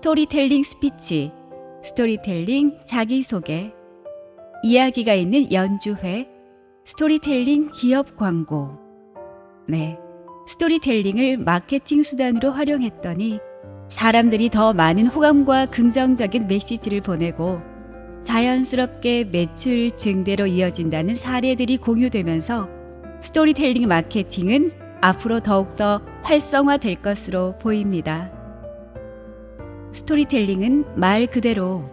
스토리텔링 스피치, 스토리텔링 자기소개, 이야기가 있는 연주회, 스토리텔링 기업 광고. 네, 스토리텔링을 마케팅 수단으로 활용했더니 사람들이 더 많은 호감과 긍정적인 메시지를 보내고 자연스럽게 매출 증대로 이어진다는 사례들이 공유되면서 스토리텔링 마케팅은 앞으로 더욱더 활성화될 것으로 보입니다. 스토리텔링은 말 그대로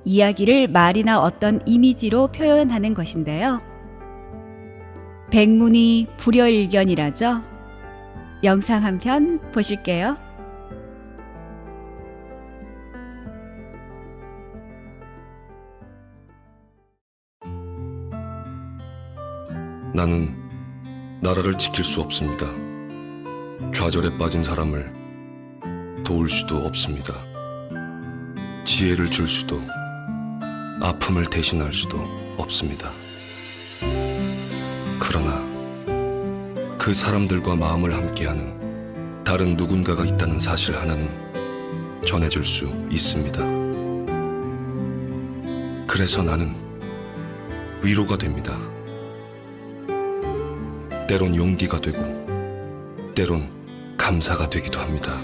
이야기를 말이나 어떤 이미지로 표현하는 것인데요. 백문이 불여일견이라죠. 영상 한 편 보실게요. 나는 나라를 지킬 수 없습니다. 좌절에 빠진 사람을 도울 수도 없습니다. 지혜를 줄 수도, 아픔을 대신할 수도 없습니다. 그러나 그 사람들과 마음을 함께하는 다른 누군가가 있다는 사실 하나는 전해줄 수 있습니다. 그래서 나는 위로가 됩니다. 때론 용기가 되고 때론 감사가 되기도 합니다.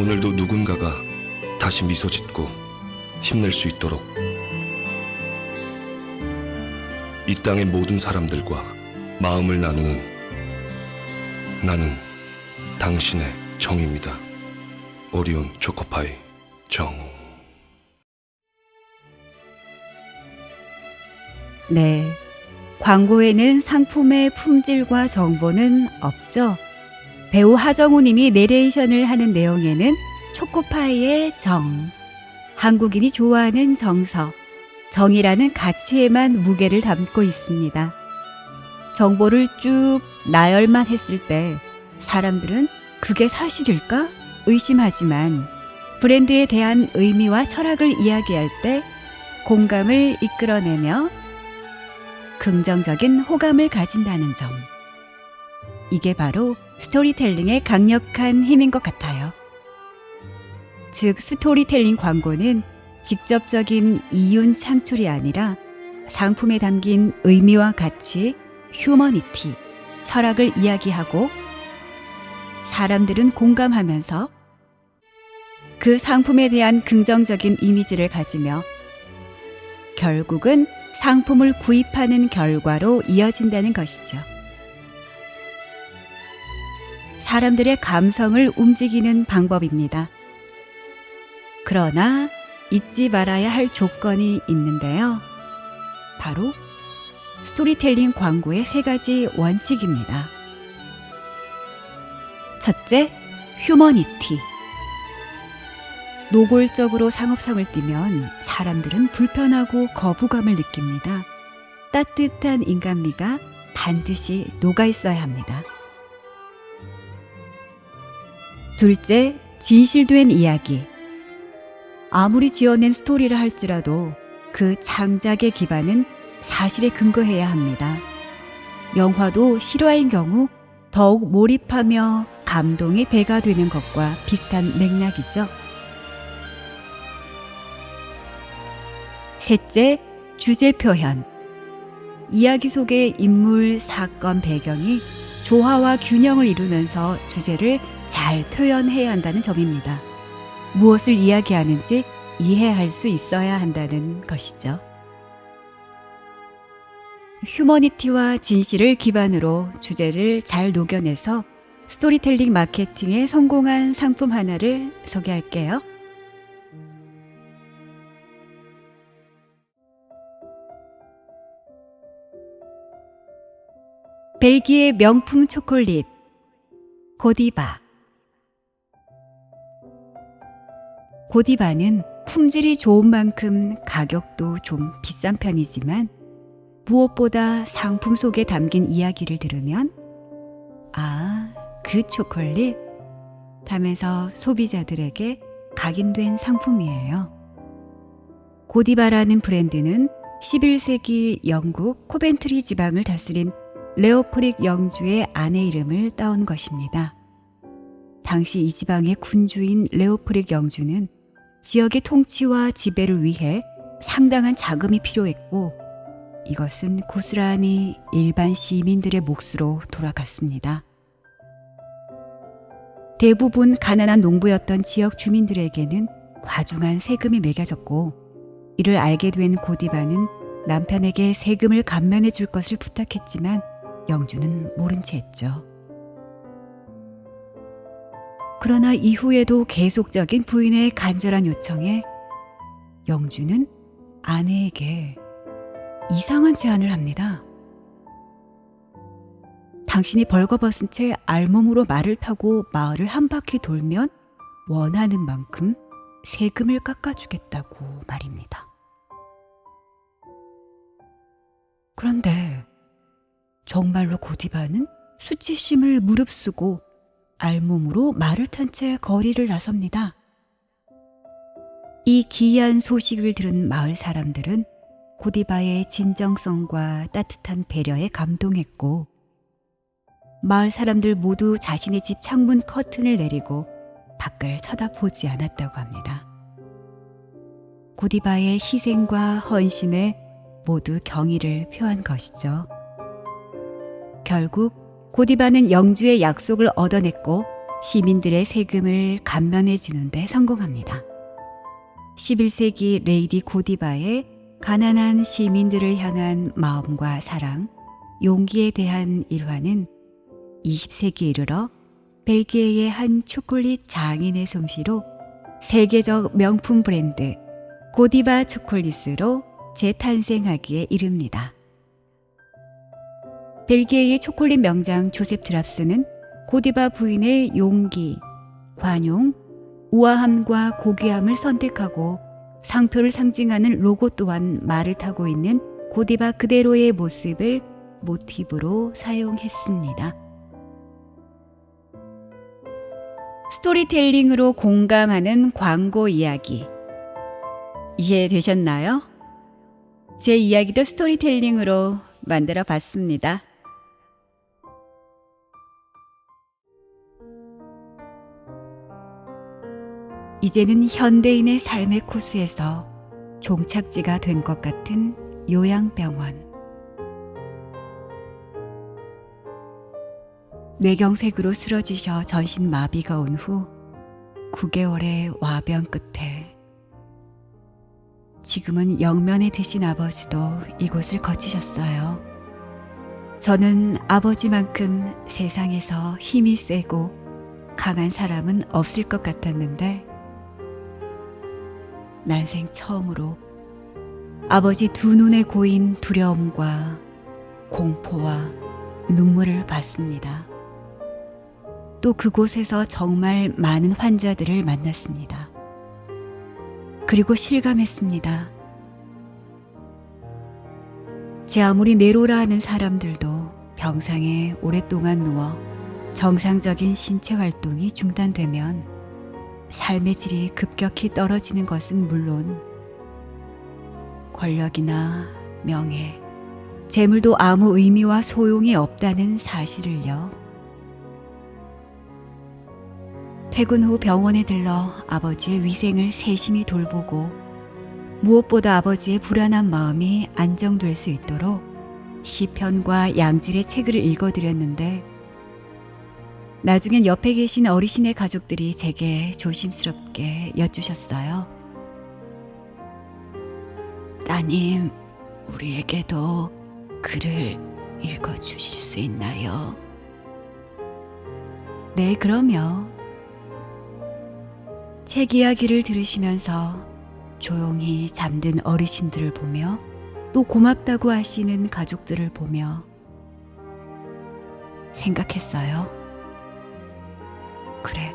오늘도 누군가가 다시 미소 짓고 힘낼 수 있도록 이 땅의 모든 사람들과 마음을 나누는 나는 당신의 정입니다. 오리온 초코파이 정. 네, 광고에는 상품의 품질과 정보는 없죠. 배우 하정우 님이 내레이션을 하는 내용에는 초코파이의 정, 한국인이 좋아하는 정서, 정이라는 가치에만 무게를 담고 있습니다. 정보를 쭉 나열만 했을 때 사람들은 그게 사실일까? 의심하지만 브랜드에 대한 의미와 철학을 이야기할 때 공감을 이끌어내며 긍정적인 호감을 가진다는 점. 이게 바로 스토리텔링의 강력한 힘인 것 같아요. 즉, 스토리텔링 광고는 직접적인 이윤 창출이 아니라 상품에 담긴 의미와 가치, 휴머니티, 철학을 이야기하고 사람들은 공감하면서 그 상품에 대한 긍정적인 이미지를 가지며 결국은 상품을 구입하는 결과로 이어진다는 것이죠. 사람들의 감성을 움직이는 방법입니다. 그러나 잊지 말아야 할 조건이 있는데요. 바로 스토리텔링 광고의 3가지 원칙입니다. 첫째, 휴머니티. 노골적으로 상업성을 띠면 사람들은 불편하고 거부감을 느낍니다. 따뜻한 인간미가 반드시 녹아 있어야 합니다. 둘째, 진실된 이야기. 아무리 지어낸 스토리를 할지라도 그 창작의 기반은 사실에 근거해야 합니다. 영화도 실화인 경우 더욱 몰입하며 감동이 배가 되는 것과 비슷한 맥락이죠. 셋째, 주제 표현. 이야기 속의 인물, 사건, 배경이 조화와 균형을 이루면서 주제를 잘 표현해야 한다는 점입니다. 무엇을 이야기하는지 이해할 수 있어야 한다는 것이죠. 휴머니티와 진실을 기반으로 주제를 잘 녹여내서 스토리텔링 마케팅에 성공한 상품 하나를 소개할게요. 벨기에 명품 초콜릿 고디바. 고디바는 품질이 좋은 만큼 가격도 좀 비싼 편이지만 무엇보다 상품 속에 담긴 이야기를 들으면 아, 그 초콜릿 하면서 소비자들에게 각인된 상품이에요. 고디바라는 브랜드는 11세기 영국 코벤트리 지방을 다스린 레오포릭 영주의 아내 이름을 따온 것입니다. 당시 이 지방의 군주인 레오프릭 영주는 지역의 통치와 지배를 위해 상당한 자금이 필요했고 이것은 고스란히 일반 시민들의 몫으로 돌아갔습니다. 대부분 가난한 농부였던 지역 주민들에게는 과중한 세금이 매겨졌고 이를 알게 된 고디바는 남편에게 세금을 감면해 줄 것을 부탁했지만 영주는 모른 채 했죠. 그러나 이후에도 계속적인 부인의 간절한 요청에 영주는 아내에게 이상한 제안을 합니다. 당신이 벌거벗은 채 알몸으로 말을 타고 마을을 한 바퀴 돌면 원하는 만큼 세금을 깎아주겠다고 말입니다. 그런데 정말로 고디바는 수치심을 무릅쓰고 알몸으로 말을 탄 채 거리를 나섭니다. 이 기이한 소식을 들은 마을 사람들은 고디바의 진정성과 따뜻한 배려에 감동했고 마을 사람들 모두 자신의 집 창문 커튼을 내리고 밖을 쳐다보지 않았다고 합니다. 고디바의 희생과 헌신에 모두 경의를 표한 것이죠. 결국 고디바는 영주의 약속을 얻어냈고 시민들의 세금을 감면해 주는데 성공합니다. 11세기 레이디 고디바의 가난한 시민들을 향한 마음과 사랑, 용기에 대한 일화는 20세기에 이르러 벨기에의 한 초콜릿 장인의 솜씨로 세계적 명품 브랜드 고디바 초콜릿으로 재탄생하기에 이릅니다. 벨기에의 초콜릿 명장 조셉 드랍스는 고디바 부인의 용기, 관용, 우아함과 고귀함을 선택하고 상표를 상징하는 로고 또한 말을 타고 있는 고디바 그대로의 모습을 모티브로 사용했습니다. 스토리텔링으로 공감하는 광고 이야기. 이해되셨나요? 제 이야기도 스토리텔링으로 만들어 봤습니다. 이제는 현대인의 삶의 코스에서 종착지가 된 것 같은 요양병원. 뇌경색으로 쓰러지셔 전신마비가 온 후 9개월의 와병 끝에 지금은 영면에 드신 아버지도 이곳을 거치셨어요. 저는 아버지만큼 세상에서 힘이 세고 강한 사람은 없을 것 같았는데 난생 처음으로 아버지 두 눈에 고인 두려움과 공포와 눈물을 봤습니다. 또 그곳에서 정말 많은 환자들을 만났습니다. 그리고 실감했습니다. 제 아무리 내로라 하는 사람들도 병상에 오랫동안 누워 정상적인 신체 활동이 중단되면 삶의 질이 급격히 떨어지는 것은 물론 권력이나 명예, 재물도 아무 의미와 소용이 없다는 사실을요. 퇴근 후 병원에 들러 아버지의 위생을 세심히 돌보고 무엇보다 아버지의 불안한 마음이 안정될 수 있도록 시편과 양질의 책을 읽어드렸는데 나중엔 옆에 계신 어르신의 가족들이 제게 조심스럽게 여쭈셨어요. 따님, 우리에게도 글을 읽어주실 수 있나요? 네, 그럼요. 책 이야기를 들으시면서 조용히 잠든 어르신들을 보며 또 고맙다고 하시는 가족들을 보며 생각했어요. 그래,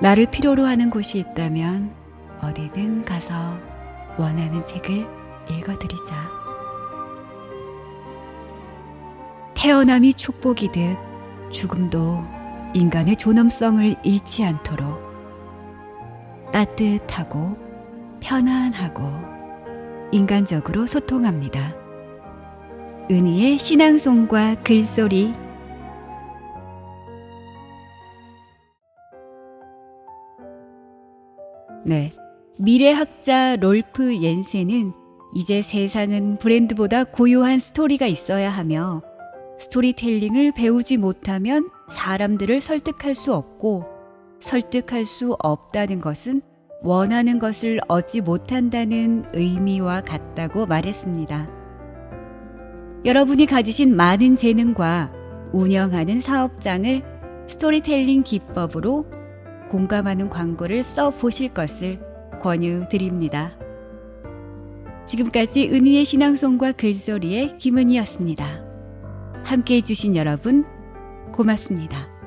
나를 필요로 하는 곳이 있다면 어디든 가서 원하는 책을 읽어드리자. 태어남이 축복이듯 죽음도 인간의 존엄성을 잃지 않도록 따뜻하고 편안하고 인간적으로 소통합니다. 은희의 신앙송과 글소리. 네. 미래학자 롤프 옌센은 이제 세상은 브랜드보다 고유한 스토리가 있어야 하며 스토리텔링을 배우지 못하면 사람들을 설득할 수 없고 설득할 수 없다는 것은 원하는 것을 얻지 못한다는 의미와 같다고 말했습니다. 여러분이 가지신 많은 재능과 운영하는 사업장을 스토리텔링 기법으로 공감하는 광고를 써보실 것을 권유드립니다. 지금까지 은희의 신앙송과 글소리의 김은희였습니다. 함께해 주신 여러분 고맙습니다.